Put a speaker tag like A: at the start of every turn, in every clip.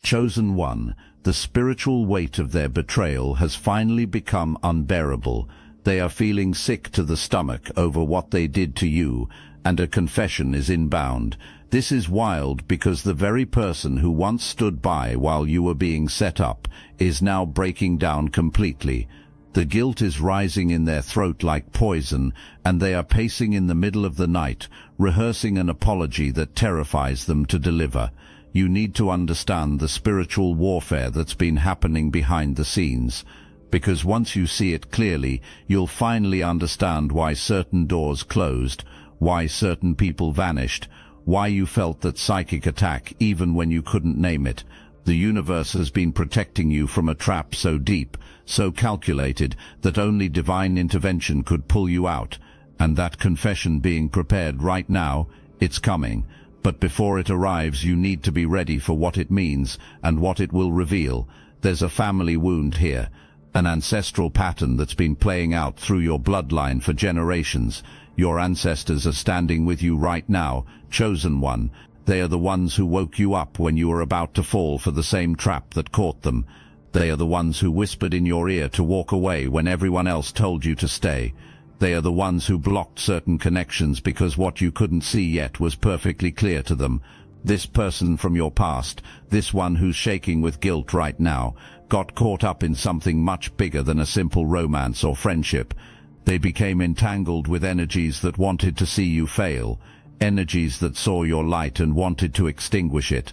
A: Chosen one, the spiritual weight of their betrayal has finally become unbearable. They are feeling sick to the stomach over what they did to you, and a confession is inbound. This is wild because the very person who once stood by while you were being set up is now breaking down completely. The guilt is rising in their throat like poison, and they are pacing in the middle of the night, rehearsing an apology that terrifies them to deliver. You need to understand the spiritual warfare that's been happening behind the scenes, because once you see it clearly, you'll finally understand why certain doors closed, why certain people vanished, why you felt that psychic attack even when you couldn't name it. The universe has been protecting you from a trap so deep, so calculated, that only divine intervention could pull you out. And that confession being prepared right now, it's coming. But before it arrives, you need to be ready for what it means and what it will reveal. There's a family wound here, an ancestral pattern that's been playing out through your bloodline for generations. Your ancestors are standing with you right now, chosen one. They are the ones who woke you up when you were about to fall for the same trap that caught them. They are the ones who whispered in your ear to walk away when everyone else told you to stay. They are the ones who blocked certain connections because what you couldn't see yet was perfectly clear to them. This person from your past, this one who's shaking with guilt right now, got caught up in something much bigger than a simple romance or friendship. They became entangled with energies that wanted to see you fail, energies that saw your light and wanted to extinguish it.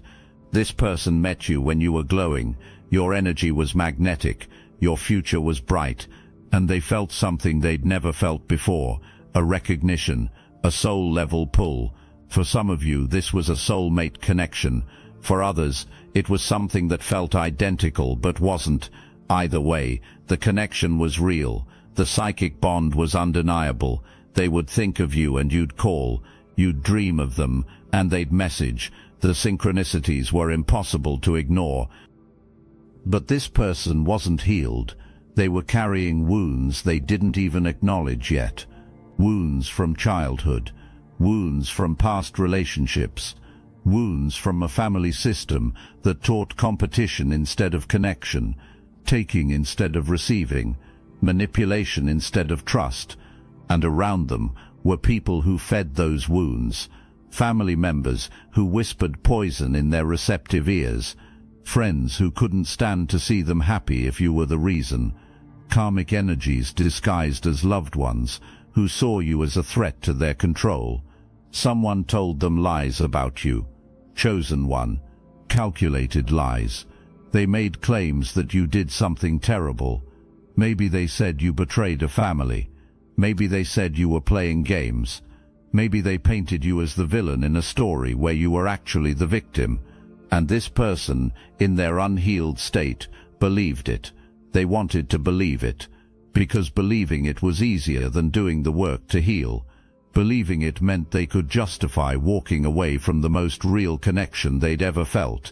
A: This person met you when you were glowing, your energy was magnetic, your future was bright, and they felt something they'd never felt before, a recognition, a soul-level pull. For some of you, this was a soulmate connection. For others, it was something that felt identical but wasn't. Either way, the connection was real. The psychic bond was undeniable. They would think of you and you'd call. You'd dream of them, and they'd message. The synchronicities were impossible to ignore. But this person wasn't healed. They were carrying wounds they didn't even acknowledge yet. Wounds from childhood. Wounds from past relationships. Wounds from a family system that taught competition instead of connection, taking instead of receiving, manipulation instead of trust. And around them were people who fed those wounds, family members who whispered poison in their receptive ears, friends who couldn't stand to see them happy if you were the reason, karmic energies disguised as loved ones who saw you as a threat to their control. Someone told them lies about you, chosen one, calculated lies. They made claims that you did something terrible. Maybe they said you betrayed a family. Maybe they said you were playing games. Maybe they painted you as the villain in a story where you were actually the victim. And this person, in their unhealed state, believed it. They wanted to believe it, because believing it was easier than doing the work to heal. Believing it meant they could justify walking away from the most real connection they'd ever felt.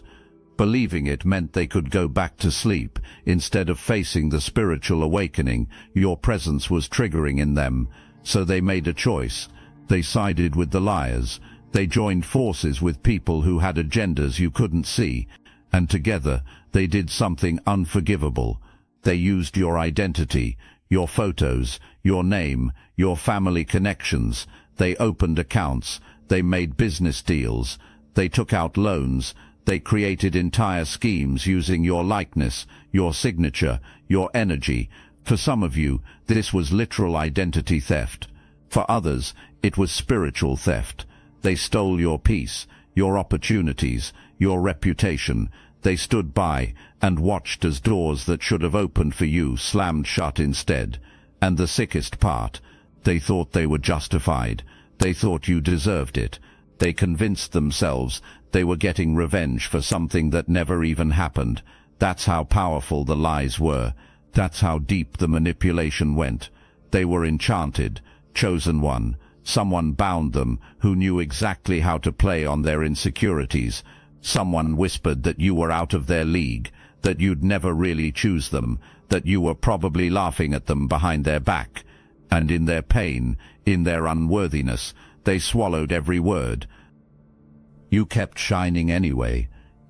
A: Believing it meant they could go back to sleep instead of facing the spiritual awakening your presence was triggering in them. So they made a choice. They sided with the liars. They joined forces with people who had agendas you couldn't see. And together they did something unforgivable. They used your identity, your photos, your name, your family connections. They opened accounts. They made business deals. They took out loans. They created entire schemes using your likeness, your signature, your energy. For some of you, this was literal identity theft. For others, it was spiritual theft. They stole your peace, your opportunities, your reputation. They stood by and watched as doors that should have opened for you slammed shut instead. And the sickest part, they thought they were justified. They thought you deserved it. They convinced themselves they were getting revenge for something that never even happened. That's how powerful the lies were. That's how deep the manipulation went. They were enchanted, chosen one. Someone bound them who knew exactly how to play on their insecurities. Someone whispered that you were out of their league, that you'd never really choose them, that you were probably laughing at them behind their back. And in their pain, in their unworthiness, they swallowed every word. You kept shining anyway,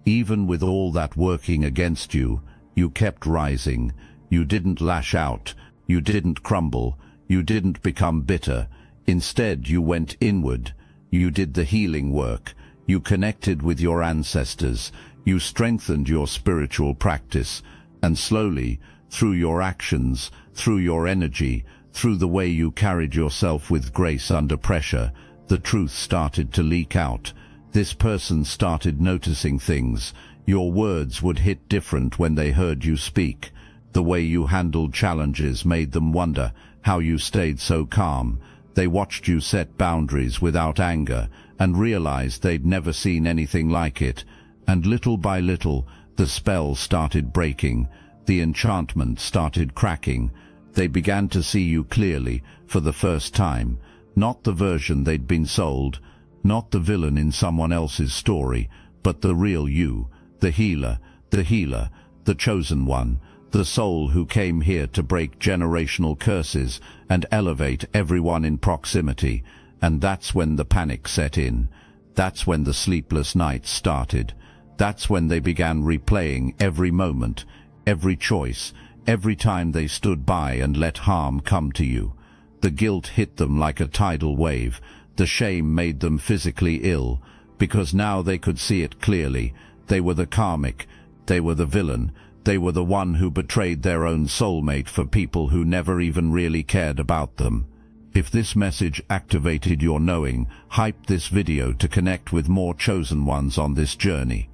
A: Even with all that working against you, you kept rising. You didn't lash out. You didn't crumble. You didn't become bitter. Instead, you went inward. You did the healing work. You connected with your ancestors. You strengthened your spiritual practice. And slowly, through your actions, through your energy, through the way you carried yourself with grace under pressure, the truth started to leak out. This person started noticing things. Your words would hit different when they heard you speak. The way you handled challenges made them wonder how you stayed so calm. They watched you set boundaries without anger and realized they'd never seen anything like it. And little by little, the spell started breaking. The enchantment started cracking. They began to see you clearly for the first time. Not the version they'd been sold, not the villain in someone else's story, but the real you, the healer, the chosen one, the soul who came here to break generational curses and elevate everyone in proximity. And that's when the panic set in. That's when the sleepless nights started. That's when they began replaying every moment, every choice, every time they stood by and let harm come to you. The guilt hit them like a tidal wave. The shame made them physically ill, because now they could see it clearly. They were the karmic. They were the villain. They were the one who betrayed their own soulmate for people who never even really cared about them. If this message activated your knowing, hype this video to connect with more chosen ones on this journey.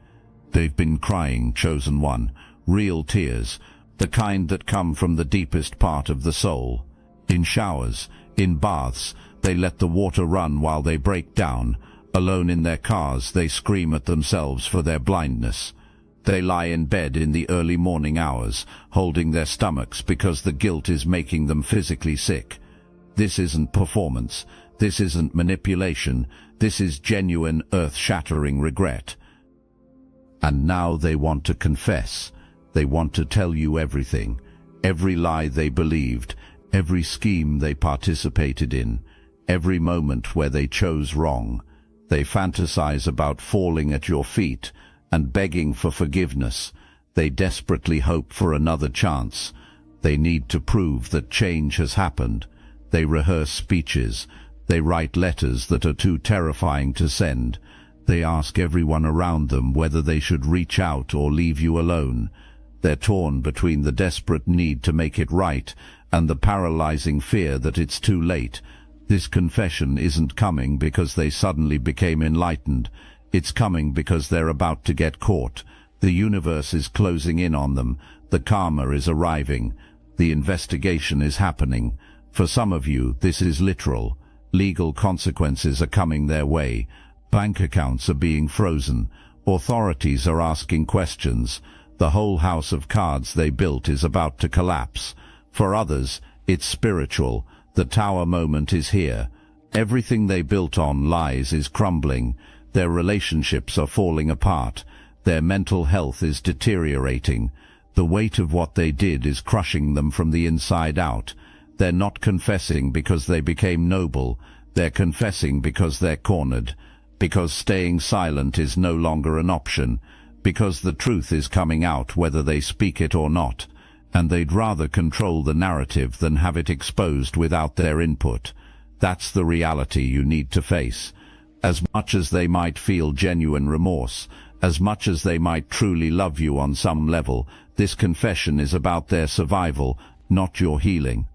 A: They've been crying, chosen one, real tears, the kind that come from the deepest part of the soul. In showers, in baths, they let the water run while they break down. Alone in their cars, they scream at themselves for their blindness. They lie in bed in the early morning hours, holding their stomachs because the guilt is making them physically sick. This isn't performance. This isn't manipulation. This is genuine, earth-shattering regret. And now they want to confess. They want to tell you everything. Every lie they believed, every scheme they participated in, every moment where they chose wrong. They fantasize about falling at your feet and begging for forgiveness. They desperately hope for another chance. They need to prove that change has happened. They rehearse speeches. They write letters that are too terrifying to send. They ask everyone around them whether they should reach out or leave you alone. They're torn between the desperate need to make it right and the paralyzing fear that it's too late. This confession isn't coming because they suddenly became enlightened. It's coming because they're about to get caught. The universe is closing in on them. The karma is arriving. The investigation is happening. For some of you, this is literal. Legal consequences are coming their way. Bank accounts are being frozen. Authorities are asking questions. The whole house of cards they built is about to collapse. For others, it's spiritual. The tower moment is here. Everything they built on lies is crumbling. Their relationships are falling apart. Their mental health is deteriorating. The weight of what they did is crushing them from the inside out. They're not confessing because they became noble. They're confessing because they're cornered. Because staying silent is no longer an option. Because the truth is coming out whether they speak it or not. And they'd rather control the narrative than have it exposed without their input. That's the reality you need to face. As much as they might feel genuine remorse, as much as they might truly love you on some level, this confession is about their survival, not your healing.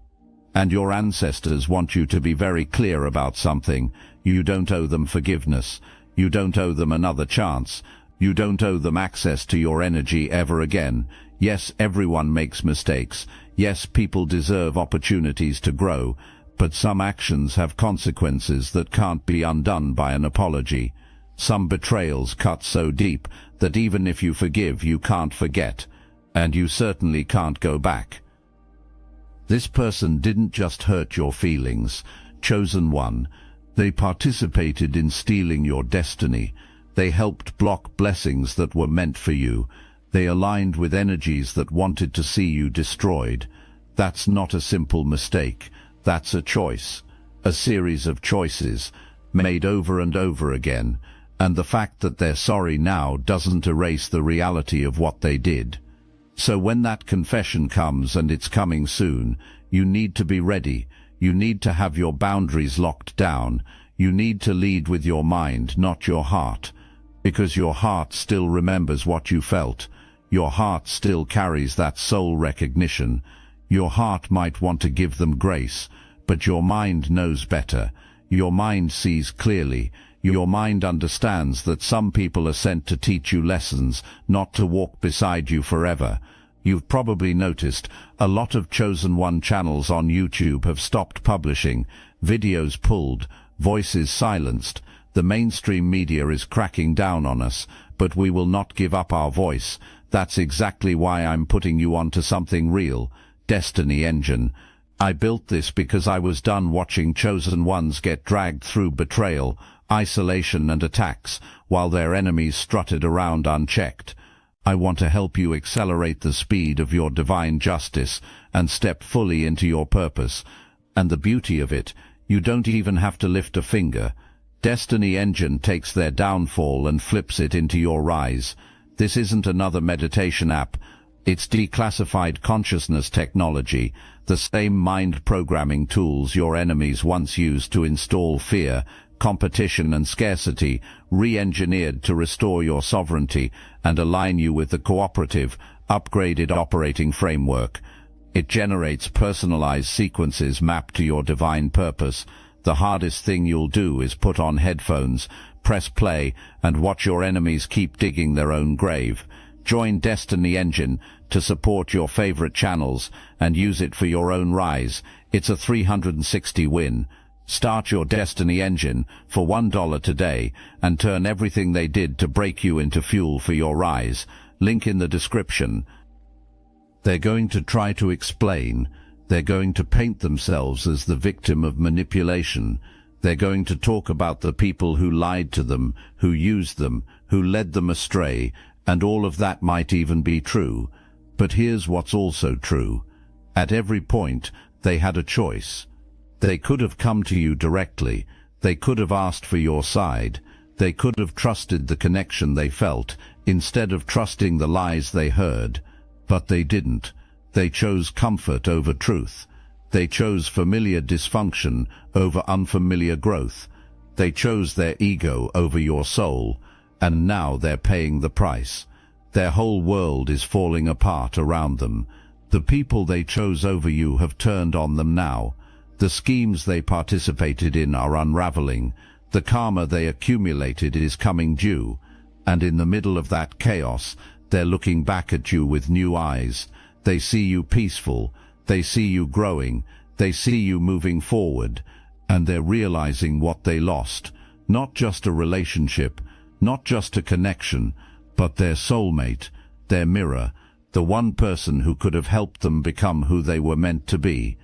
A: And your ancestors want you to be very clear about something. You don't owe them forgiveness. You don't owe them another chance. You don't owe them access to your energy ever again. Yes, everyone makes mistakes. Yes, people deserve opportunities to grow. But some actions have consequences that can't be undone by an apology. Some betrayals cut so deep that even if you forgive, you can't forget. And you certainly can't go back. This person didn't just hurt your feelings. Chosen one. They participated in stealing your destiny. They helped block blessings that were meant for you. They aligned with energies that wanted to see you destroyed. That's not a simple mistake. That's a choice. A series of choices, made over and over again. and the fact that they're sorry now doesn't erase the reality of what they did. So when that confession comes, and it's coming soon, you need to be ready. You need to have your boundaries locked down. You need to lead with your mind, not your heart, because your heart still remembers what you felt. Your heart still carries that soul recognition. Your heart might want to give them grace, but your mind knows better. Your mind sees clearly. Your mind understands that some people are sent to teach you lessons, not to walk beside you forever. You've probably noticed a lot of Chosen One channels on YouTube have stopped publishing, videos pulled, voices silenced. The mainstream media is cracking down on us, but we will not give up our voice. That's exactly why I'm putting you onto something real. Destiny Engine. I built this because I was done watching Chosen Ones get dragged through betrayal, isolation and attacks, while their enemies strutted around unchecked. I want to help you accelerate the speed of your divine justice and step fully into your purpose. And the beauty of it, you don't even have to lift a finger. Destiny Engine takes their downfall and flips it into your rise. This isn't another meditation app. It's declassified consciousness technology, the same mind programming tools your enemies once used to install fear, competition and scarcity, re-engineered to restore your sovereignty and align you with the cooperative, upgraded operating framework. It generates personalized sequences mapped to your divine purpose. The hardest thing you'll do is put on headphones, press play, and watch your enemies keep digging their own grave. Join Destiny Engine to support your favorite channels and use it for your own rise. It's a 360 win. Start your Destiny Engine for $1 today and turn everything they did to break you into fuel for your rise. Link in the description. They're going to try to explain. They're going to paint themselves as the victim of manipulation. They're going to talk about the people who lied to them, who used them, who led them astray, and all of that might even be true. But here's what's also true. At every point, they had a choice. They could have come to you directly. They could have asked for your side. They could have trusted the connection they felt, instead of trusting the lies they heard. But they didn't. They chose comfort over truth. They chose familiar dysfunction over unfamiliar growth. They chose their ego over your soul, and now they're paying the price. Their whole world is falling apart around them. The people they chose over you have turned on them now. The schemes they participated in are unraveling. The karma they accumulated is coming due. And in the middle of that chaos, they're looking back at you with new eyes. They see you peaceful. They see you growing. They see you moving forward. And they're realizing what they lost. Not just a relationship, not just a connection, but their soulmate, their mirror, the one person who could have helped them become who they were meant to be.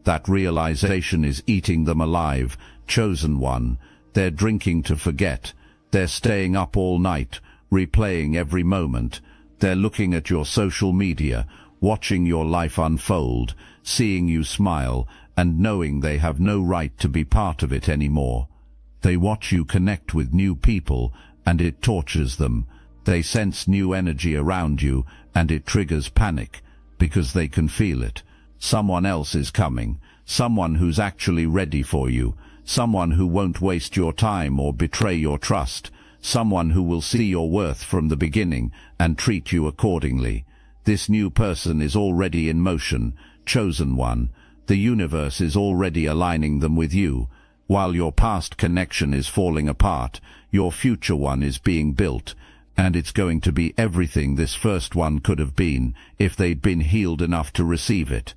A: That realization is eating them alive. Chosen One. They're drinking to forget. They're staying up all night, replaying every moment. They're looking at your social media, watching your life unfold, seeing you smile, and knowing they have no right to be part of it anymore. They watch you connect with new people, and it tortures them. They sense new energy around you, and it triggers panic, because they can feel it. Someone else is coming, someone who's actually ready for you, someone who won't waste your time or betray your trust, someone who will see your worth from the beginning and treat you accordingly. This new person is already in motion. Chosen One. The universe is already aligning them with you. While your past connection is falling apart, your future one is being built, and it's going to be everything this first one could have been if they'd been healed enough to receive it.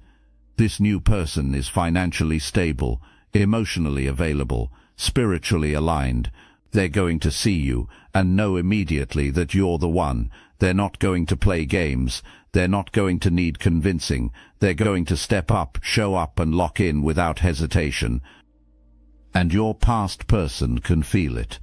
A: This new person is financially stable, emotionally available, spiritually aligned. They're going to see you and know immediately that you're the one. They're not going to play games. They're not going to need convincing. They're going to step up, show up and lock in without hesitation. And your past person can feel it.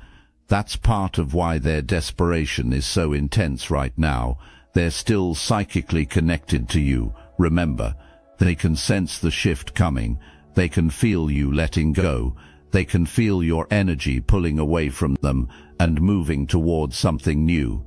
A: That's part of why their desperation is so intense right now. They're still psychically connected to you, remember. They can sense the shift coming. They can feel you letting go. They can feel your energy pulling away from them, and moving towards something new.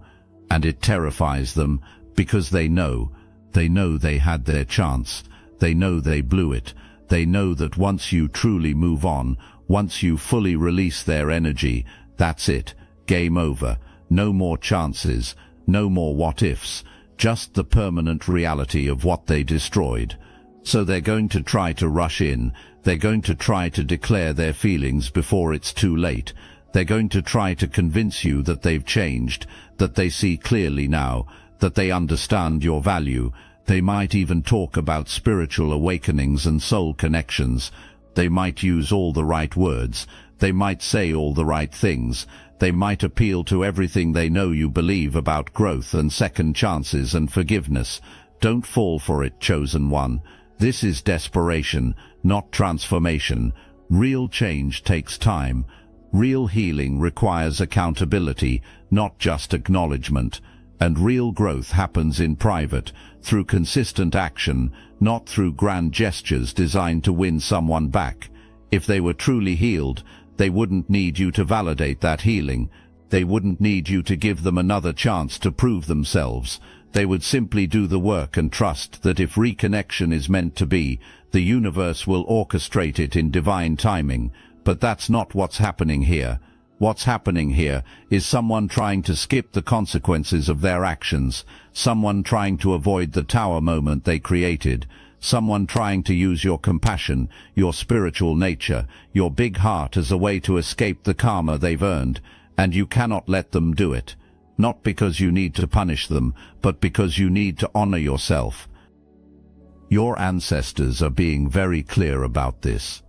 A: And it terrifies them because they know they had their chance. They know they blew it. They know that once you truly move on, once you fully release their energy, that's it. Game over. No more chances. No more what-ifs. Just the permanent reality of what they destroyed. So they're going to try to rush in. They're going to try to declare their feelings before it's too late. They're going to try to convince you that they've changed, that they see clearly now, that they understand your value. They might even talk about spiritual awakenings and soul connections. They might use all the right words. They might say all the right things. They might appeal to everything they know you believe about growth and second chances and forgiveness. Don't fall for it, chosen one. This is desperation, not transformation. Real change takes time. Real healing requires accountability, not just acknowledgement. And real growth happens in private, through consistent action, not through grand gestures designed to win someone back. If they were truly healed, they wouldn't need you to validate that healing. They wouldn't need you to give them another chance to prove themselves. They would simply do the work and trust that if reconnection is meant to be, the universe will orchestrate it in divine timing. But that's not what's happening here. What's happening here is someone trying to skip the consequences of their actions, someone trying to avoid the tower moment they created, someone trying to use your compassion, your spiritual nature, your big heart as a way to escape the karma they've earned, and you cannot let them do it. Not because you need to punish them, but because you need to honor yourself. Your ancestors are being very clear about this.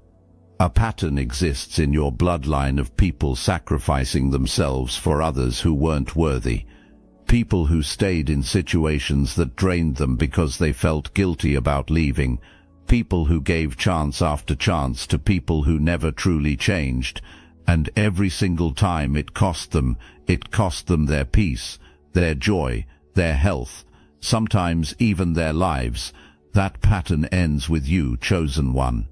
A: A pattern exists in your bloodline of people sacrificing themselves for others who weren't worthy. People who stayed in situations that drained them because they felt guilty about leaving. People who gave chance after chance to people who never truly changed. And every single time it cost them their peace, their joy, their health, sometimes even their lives. That pattern ends with you, chosen one.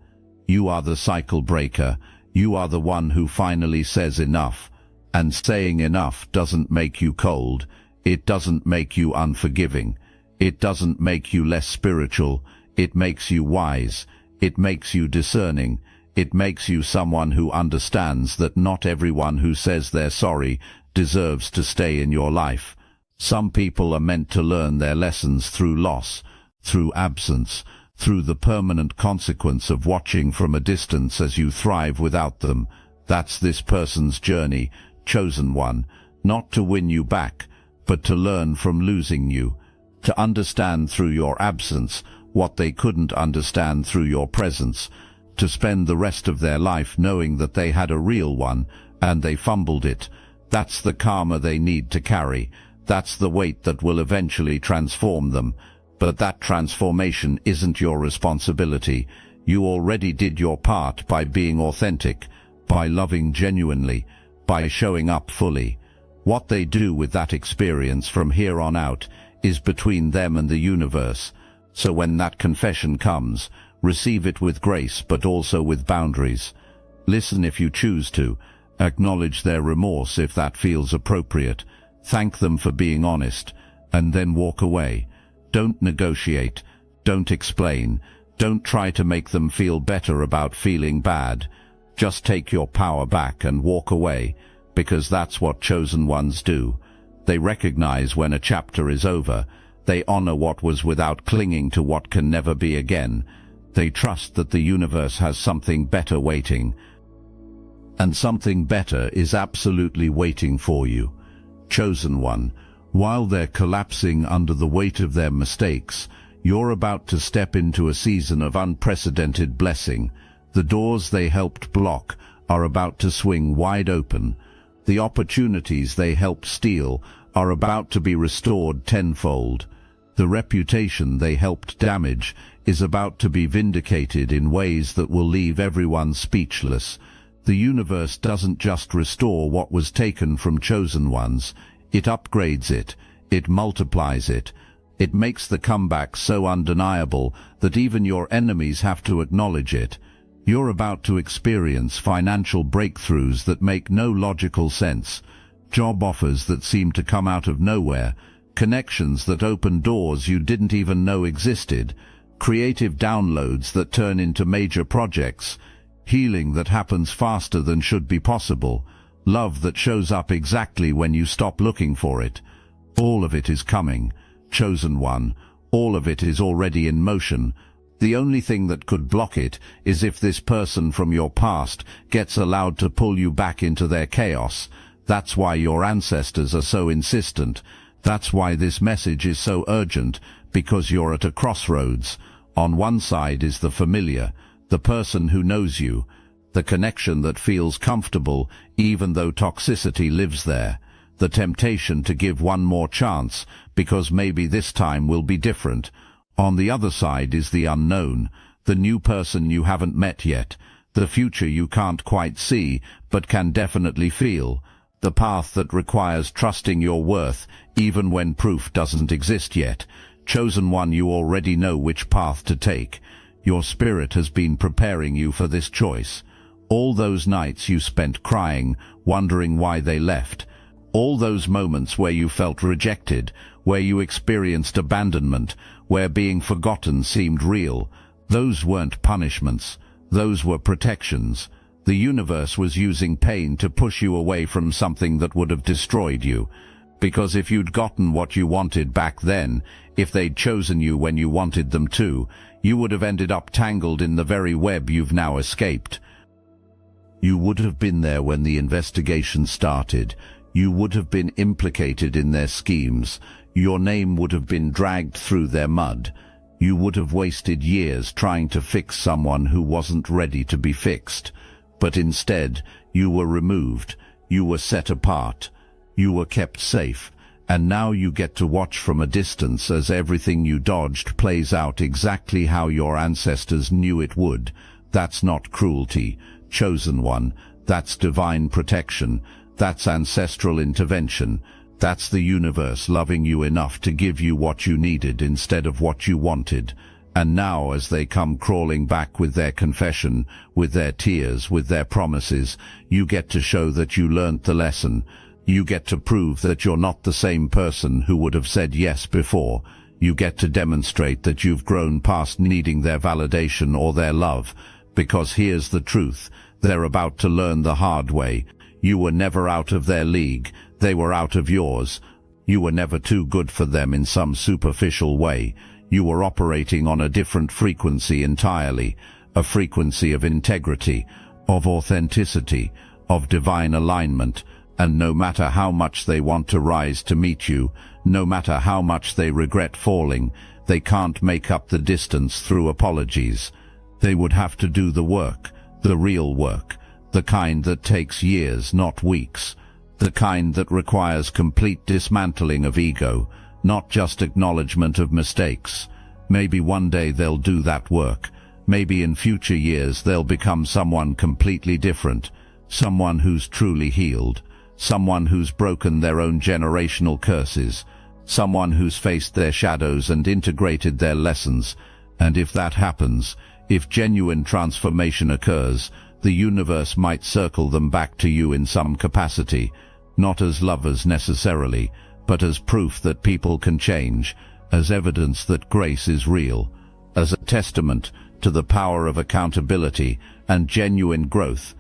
A: You are the cycle breaker. You are the one who finally says enough. And saying enough doesn't make you cold. It doesn't make you unforgiving. It doesn't make you less spiritual. It makes you wise. It makes you discerning. It makes you someone who understands that not everyone who says they're sorry deserves to stay in your life. Some people are meant to learn their lessons through loss, through absence, through the permanent consequence of watching from a distance as you thrive without them. That's this person's journey, chosen one, not to win you back, but to learn from losing you, to understand through your absence what they couldn't understand through your presence, to spend the rest of their life knowing that they had a real one, and they fumbled it. That's the karma they need to carry. That's the weight that will eventually transform them. But that transformation isn't your responsibility. You already did your part by being authentic, by loving genuinely, by showing up fully. What they do with that experience from here on out is between them and the universe. So when that confession comes, receive it with grace but also with boundaries. Listen if you choose to. Acknowledge their remorse if that feels appropriate. Thank them for being honest, and then walk away. Don't negotiate. Don't explain. Don't try to make them feel better about feeling bad. Just take your power back and walk away, because that's what chosen ones do. They recognize when a chapter is over. They honor what was without clinging to what can never be again. They trust that the universe has something better waiting. And something better is absolutely waiting for you. Chosen one. While they're collapsing under the weight of their mistakes, you're about to step into a season of unprecedented blessing. The doors they helped block are about to swing wide open. The opportunities they helped steal are about to be restored tenfold. The reputation they helped damage is about to be vindicated in ways that will leave everyone speechless. The universe doesn't just restore what was taken from chosen ones. It upgrades it, it multiplies it. It makes the comeback so undeniable that even your enemies have to acknowledge it. You're about to experience financial breakthroughs that make no logical sense. job offers that seem to come out of nowhere, connections that open doors you didn't even know existed, creative downloads that turn into major projects, healing that happens faster than should be possible, love that shows up exactly when you stop looking for it. All of it is coming, chosen one. All of it is already in motion. The only thing that could block it is if this person from your past gets allowed to pull you back into their chaos. That's why your ancestors are so insistent. That's why this message is so urgent, because you're at a crossroads. On one side is the familiar, the person who knows you, the connection that feels comfortable even though toxicity lives there, the temptation to give one more chance because maybe this time will be different. On the other side is the unknown, the new person you haven't met yet, the future you can't quite see but can definitely feel, the path that requires trusting your worth even when proof doesn't exist yet. Chosen one, you already know which path to take. Your spirit has been preparing you for this choice. All those nights you spent crying, wondering why they left. All those moments where you felt rejected, where you experienced abandonment, where being forgotten seemed real. Those weren't punishments. Those were protections. The universe was using pain to push you away from something that would have destroyed you. Because if you'd gotten what you wanted back then, if they'd chosen you when you wanted them to, you would have ended up tangled in the very web you've now escaped. You would have been there when the investigation started. You would have been implicated in their schemes. Your name would have been dragged through their mud. You would have wasted years trying to fix someone who wasn't ready to be fixed. But instead, you were removed. You were set apart. You were kept safe. And now you get to watch from a distance as everything you dodged plays out exactly how your ancestors knew it would. That's not cruelty, chosen one. That's divine protection. That's ancestral intervention. That's the universe loving you enough to give you what you needed instead of what you wanted. And now, as they come crawling back with their confession, with their tears, with their promises, you get to show that you learnt the lesson. You get to prove that you're not the same person who would have said yes before. You get to demonstrate that you've grown past needing their validation or their love. Because here's the truth, they're about to learn the hard way. You were never out of their league, they were out of yours. You were never too good for them in some superficial way. You were operating on a different frequency entirely, a frequency of integrity, of authenticity, of divine alignment. And no matter how much they want to rise to meet you, no matter how much they regret falling, they can't make up the distance through apologies. They would have to do the work, the real work, the kind that takes years, not weeks, the kind that requires complete dismantling of ego, not just acknowledgement of mistakes. Maybe one day they'll do that work. Maybe in future years they'll become someone completely different, someone who's truly healed. Someone who's broken their own generational curses, someone who's faced their shadows and integrated their lessons. And if that happens, if genuine transformation occurs, the universe might circle them back to you in some capacity, not as lovers necessarily, but as proof that people can change, as evidence that grace is real, as a testament to the power of accountability and genuine growth.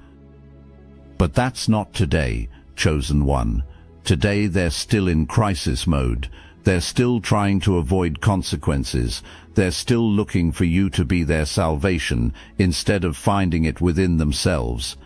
A: But that's not today, chosen one. Today they're still in crisis mode. They're still trying to avoid consequences. They're still looking for you to be their salvation instead of finding it within themselves.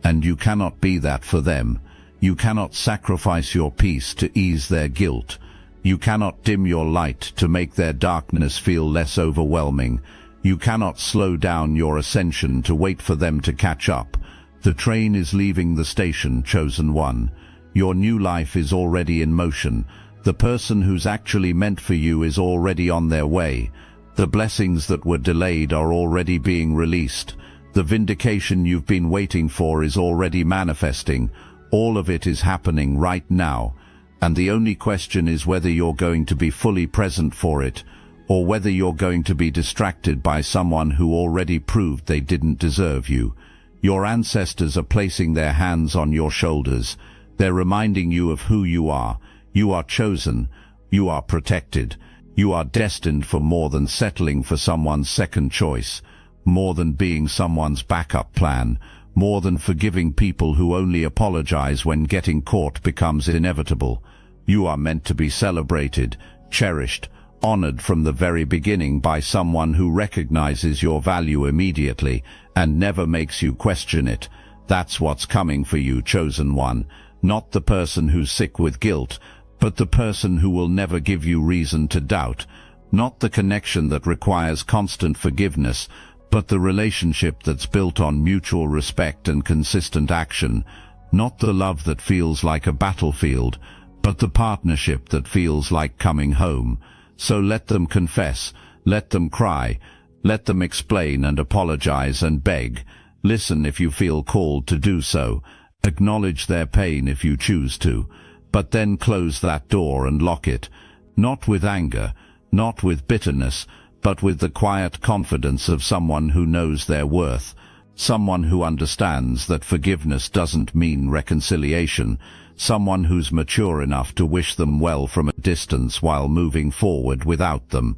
A: And you cannot be that for them. You cannot sacrifice your peace to ease their guilt. You cannot dim your light to make their darkness feel less overwhelming. You cannot slow down your ascension to wait for them to catch up. The train is leaving the station, chosen one. Your new life is already in motion. The person who's actually meant for you is already on their way. The blessings that were delayed are already being released. The vindication you've been waiting for is already manifesting. All of it is happening right now. And the only question is whether you're going to be fully present for it, or whether you're going to be distracted by someone who already proved they didn't deserve you. Your ancestors are placing their hands on your shoulders. They're reminding you of who you are. You are chosen. You are protected. You are destined for more than settling for someone's second choice, more than being someone's backup plan, more than forgiving people who only apologize when getting caught becomes inevitable. You are meant to be celebrated, cherished, honored from the very beginning by someone who recognizes your value immediately and never makes you question it. That's what's coming for you, chosen one. Not the person who's sick with guilt, but the person who will never give you reason to doubt. Not the connection that requires constant forgiveness, but the relationship that's built on mutual respect and consistent action. Not the love that feels like a battlefield, but the partnership that feels like coming home. So let them confess, let them cry, let them explain and apologize and beg. Listen if you feel called to do so. Acknowledge their pain if you choose to. But then close that door and lock it. Not with anger, not with bitterness, but with the quiet confidence of someone who knows their worth. Someone who understands that forgiveness doesn't mean reconciliation. Someone who's mature enough to wish them well from a distance while moving forward without them.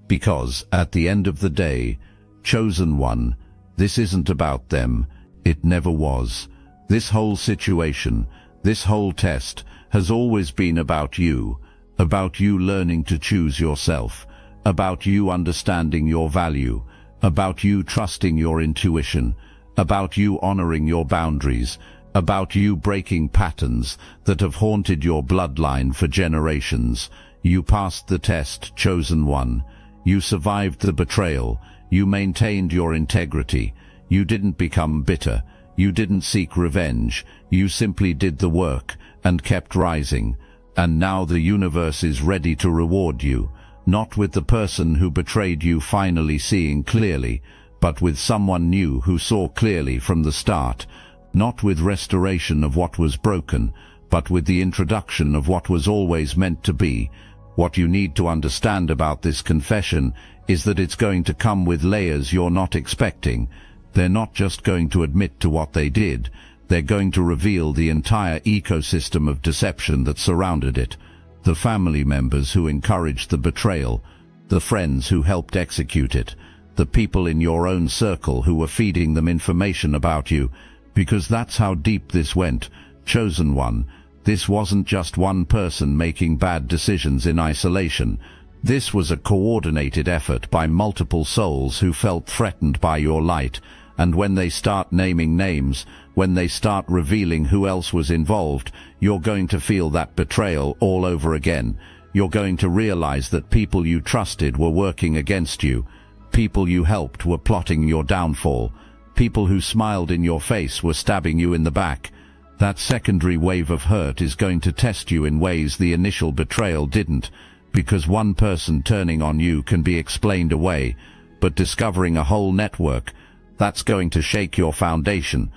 A: Because, at the end of the day, chosen one, this isn't about them. It never was. This whole situation, this whole test, has always been about you learning to choose yourself, about you understanding your value, about you trusting your intuition, about you honoring your boundaries, about you breaking patterns that have haunted your bloodline for generations. You passed the test, chosen one. You survived the betrayal. You maintained your integrity. You didn't become bitter. You didn't seek revenge. You simply did the work and kept rising. And now the universe is ready to reward you, not with the person who betrayed you finally seeing clearly, but with someone new who saw clearly from the start. Not with restoration of what was broken, but with the introduction of what was always meant to be. What you need to understand about this confession is that it's going to come with layers you're not expecting. They're not just going to admit to what they did, they're going to reveal the entire ecosystem of deception that surrounded it. The family members who encouraged the betrayal, the friends who helped execute it, the people in your own circle who were feeding them information about you, because that's how deep this went, chosen one. This wasn't just one person making bad decisions in isolation. This was a coordinated effort by multiple souls who felt threatened by your light. And when they start naming names, when they start revealing who else was involved, you're going to feel that betrayal all over again. You're going to realize that people you trusted were working against you. People you helped were plotting your downfall. People who smiled in your face were stabbing you in the back. That secondary wave of hurt is going to test you in ways the initial betrayal didn't, because one person turning on you can be explained away, but discovering a whole network, that's going to shake your foundation.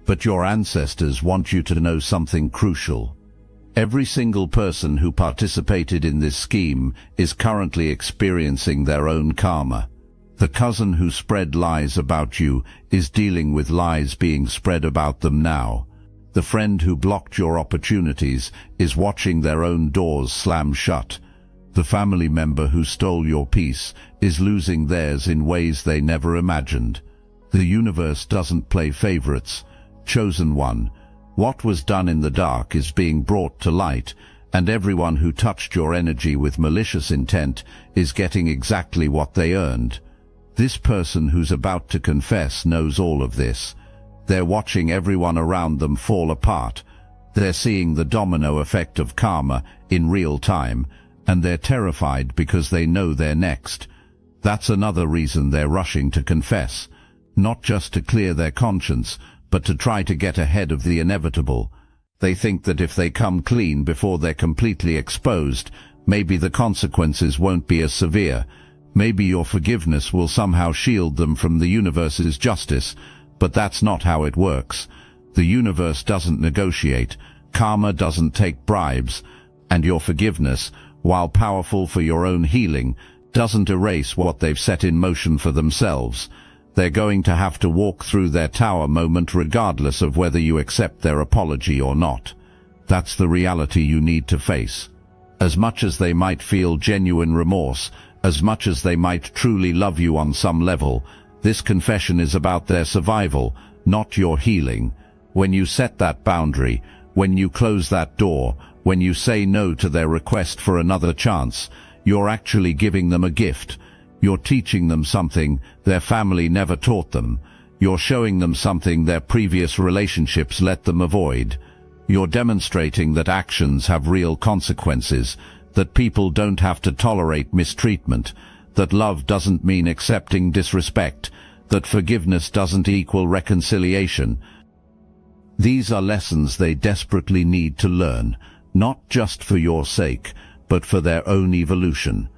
A: But your ancestors want you to know something crucial. Every single person who participated in this scheme is currently experiencing their own karma. The cousin who spread lies about you is dealing with lies being spread about them now. The friend who blocked your opportunities is watching their own doors slam shut. The family member who stole your peace is losing theirs in ways they never imagined. The universe doesn't play favorites. Chosen one, what was done in the dark is being brought to light, and everyone who touched your energy with malicious intent is getting exactly what they earned. This person who's about to confess knows all of this. They're watching everyone around them fall apart. They're seeing the domino effect of karma in real time, and they're terrified because they know they're next. That's another reason they're rushing to confess, not just to clear their conscience, but to try to get ahead of the inevitable. They think that if they come clean before they're completely exposed, maybe the consequences won't be as severe. Maybe your forgiveness will somehow shield them from the universe's justice, but that's not how it works. The universe doesn't negotiate, karma doesn't take bribes, and your forgiveness, while powerful for your own healing, doesn't erase what they've set in motion for themselves. They're going to have to walk through their tower moment regardless of whether you accept their apology or not. That's the reality you need to face. As much as they might feel genuine remorse, as much as they might truly love you on some level, this confession is about their survival, not your healing. When you set that boundary, when you close that door, when you say no to their request for another chance, you're actually giving them a gift. You're teaching them something their family never taught them. You're showing them something their previous relationships let them avoid. You're demonstrating that actions have real consequences, that people don't have to tolerate mistreatment, that love doesn't mean accepting disrespect, that forgiveness doesn't equal reconciliation. These are lessons they desperately need to learn, not just for your sake, but for their own evolution.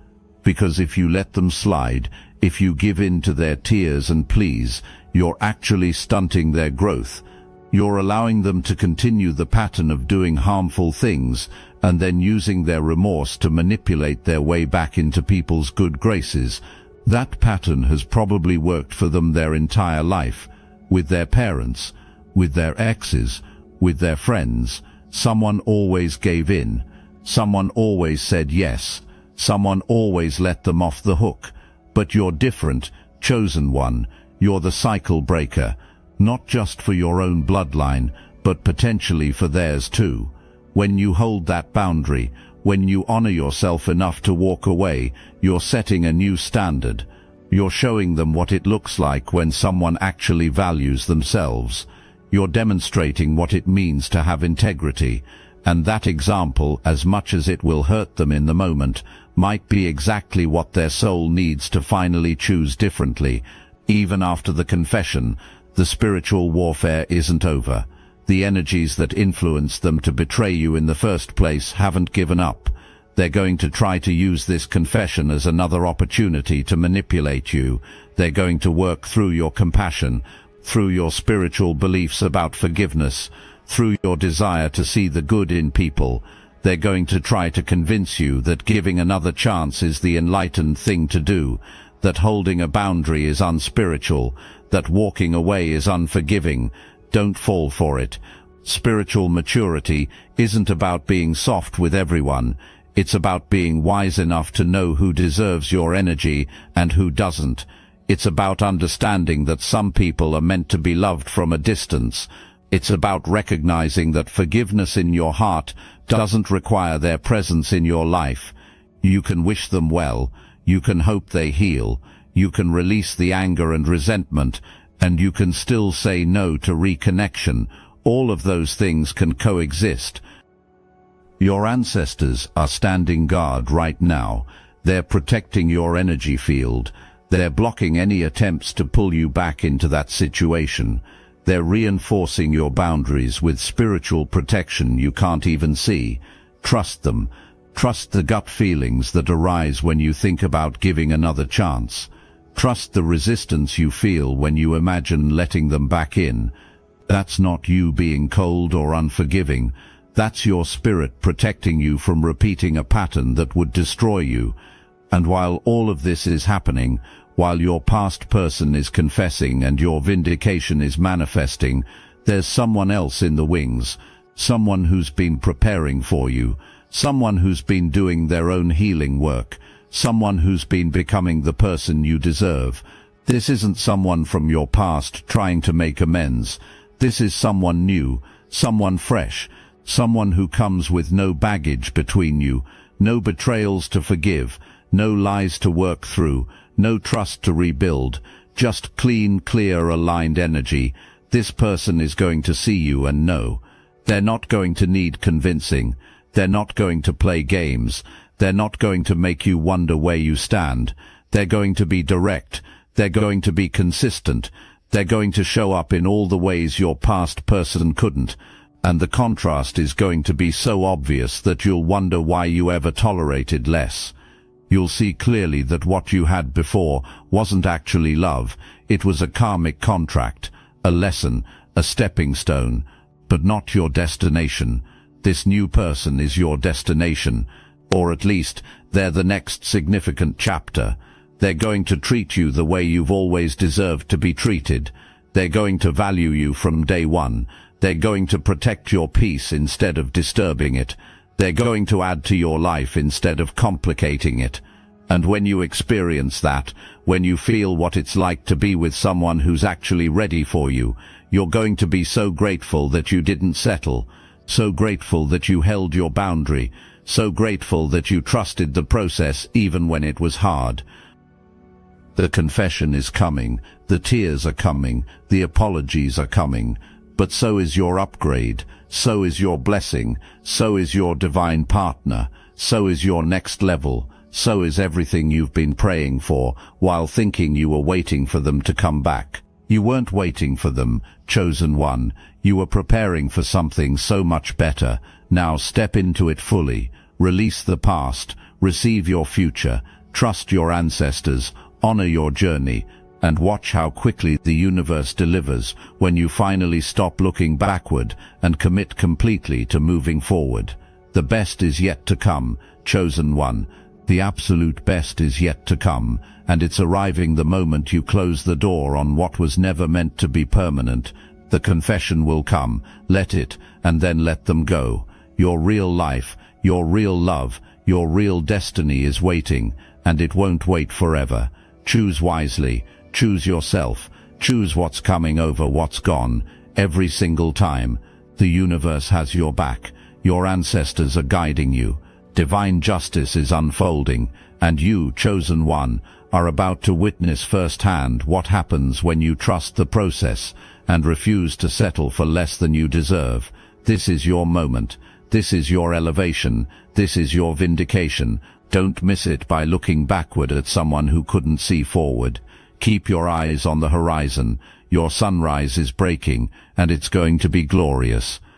A: Because if you let them slide, if you give in to their tears and pleas, you're actually stunting their growth. You're allowing them to continue the pattern of doing harmful things and then using their remorse to manipulate their way back into people's good graces. That pattern has probably worked for them their entire life, with their parents, with their exes, with their friends. Someone always gave in. Someone always said yes. Someone always let them off the hook. But you're different, chosen one. You're the cycle breaker. Not just for your own bloodline, but potentially for theirs too. When you hold that boundary, when you honor yourself enough to walk away, you're setting a new standard. You're showing them what it looks like when someone actually values themselves. You're demonstrating what it means to have integrity. And that example, as much as it will hurt them in the moment, might be exactly what their soul needs to finally choose differently. Even after the confession, the spiritual warfare isn't over. The energies that influenced them to betray you in the first place haven't given up. They're going to try to use this confession as another opportunity to manipulate you. They're going to work through your compassion, through your spiritual beliefs about forgiveness, through your desire to see the good in people. They're going to try to convince you that giving another chance is the enlightened thing to do, that holding a boundary is unspiritual, that walking away is unforgiving. Don't fall for it. Spiritual maturity isn't about being soft with everyone. It's about being wise enough to know who deserves your energy and who doesn't. It's about understanding that some people are meant to be loved from a distance. It's about recognizing that forgiveness in your heart doesn't require their presence in your life. You can wish them well. You can hope they heal. You can release the anger and resentment, and you can still say no to reconnection. All of those things can coexist. Your ancestors are standing guard right now. They're protecting your energy field. They're blocking any attempts to pull you back into that situation. They're reinforcing your boundaries with spiritual protection you can't even see. Trust them. Trust the gut feelings that arise when you think about giving another chance. Trust the resistance you feel when you imagine letting them back in. That's not you being cold or unforgiving. That's your spirit protecting you from repeating a pattern that would destroy you. And while all of this is happening, while your past person is confessing and your vindication is manifesting, there's someone else in the wings, someone who's been preparing for you, someone who's been doing their own healing work, someone who's been becoming the person you deserve. This isn't someone from your past trying to make amends. This is someone new, someone fresh, someone who comes with no baggage between you, no betrayals to forgive, no lies to work through, no trust to rebuild, just clean, clear, aligned energy. This person is going to see you and know. They're not going to need convincing. They're not going to play games. They're not going to make you wonder where you stand. They're going to be direct. They're going to be consistent. They're going to show up in all the ways your past person couldn't. And the contrast is going to be so obvious that you'll wonder why you ever tolerated less. You'll see clearly that what you had before wasn't actually love. It was a karmic contract, a lesson, a stepping stone, but not your destination. This new person is your destination, or at least they're the next significant chapter. They're going to treat you the way you've always deserved to be treated. They're going to value you from day one. They're going to protect your peace instead of disturbing it. They're going to add to your life instead of complicating it. And when you experience that, when you feel what it's like to be with someone who's actually ready for you, you're going to be so grateful that you didn't settle, so grateful that you held your boundary, so grateful that you trusted the process even when it was hard. The confession is coming, the tears are coming, the apologies are coming, but so is your upgrade, so is your blessing, so is your divine partner, so is your next level, so is everything you've been praying for while thinking you were waiting for them to come back. You weren't waiting for them, chosen one. You were preparing for something so much better. Now step into it fully. Release the past. Receive your future. Trust your ancestors. Honor your journey. And watch how quickly the universe delivers when you finally stop looking backward and commit completely to moving forward. The best is yet to come, chosen one. The absolute best is yet to come, and it's arriving the moment you close the door on what was never meant to be permanent. The confession will come, let it, and then let them go. Your real life, your real love, your real destiny is waiting, and it won't wait forever. Choose wisely, choose yourself, choose what's coming over what's gone, every single time. The universe has your back, your ancestors are guiding you. Divine justice is unfolding, and you, chosen one, are about to witness firsthand what happens when you trust the process and refuse to settle for less than you deserve. This is your moment. This is your elevation. This is your vindication. Don't miss it by looking backward at someone who couldn't see forward. Keep your eyes on the horizon. Your sunrise is breaking, and it's going to be glorious.